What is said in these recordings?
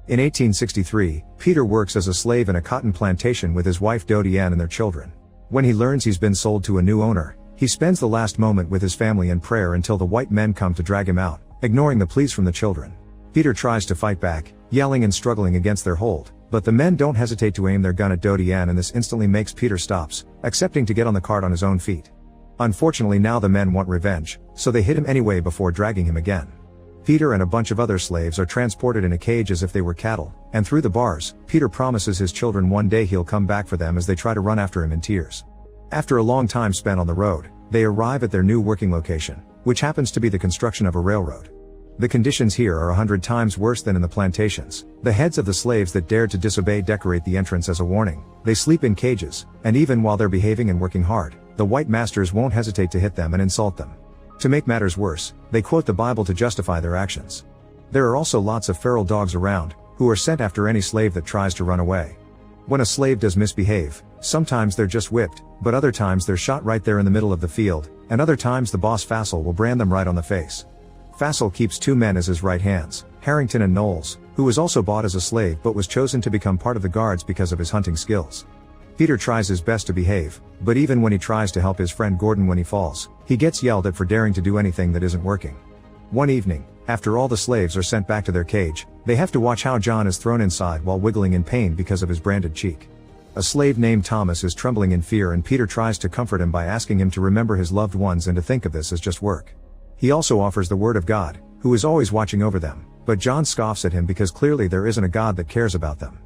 In 1863, Peter works as a slave in a cotton plantation with his wife Dodie Ann and their children. When he learns he's been sold to a new owner, he spends the last moment with his family in prayer until the white men come to drag him out, ignoring the pleas from the children. Peter tries to fight back, yelling and struggling against their hold, but the men don't hesitate to aim their gun at Dodie Ann, and this instantly makes Peter stops, accepting to get on the cart on his own feet. Unfortunately, now the men want revenge, so they hit him anyway before dragging him again. Peter and a bunch of other slaves are transported in a cage as if they were cattle, and through the bars, Peter promises his children one day he'll come back for them as they try to run after him in tears. After a long time spent on the road, they arrive at their new working location, which happens to be the construction of a railroad. The conditions here are 100 times worse than in the plantations. The heads of the slaves that dared to disobey decorate the entrance as a warning. They sleep in cages, and even while they're behaving and working hard, the white masters won't hesitate to hit them and insult them. To make matters worse, they quote the Bible to justify their actions. There are also lots of feral dogs around, who are sent after any slave that tries to run away. When a slave does misbehave, sometimes they're just whipped, but other times they're shot right there in the middle of the field, and other times the boss Fassel will brand them right on the face. Fassel keeps two men as his right hands, Harrington and Knowles, who was also bought as a slave but was chosen to become part of the guards because of his hunting skills. Peter tries his best to behave, but even when he tries to help his friend Gordon when he falls, he gets yelled at for daring to do anything that isn't working. One evening, after all the slaves are sent back to their cage, they have to watch how John is thrown inside while wiggling in pain because of his branded cheek. A slave named Thomas is trembling in fear, and Peter tries to comfort him by asking him to remember his loved ones and to think of this as just work. He also offers the word of God, who is always watching over them, but John scoffs at him because clearly there isn't a God that cares about them.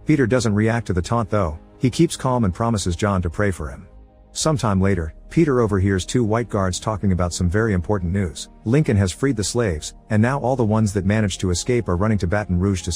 Peter doesn't react to the taunt though. He keeps calm and promises John to pray for him. Sometime later, Peter overhears two white guards talking about some very important news. Lincoln has freed the slaves, and now all the ones that managed to escape are running to Baton Rouge to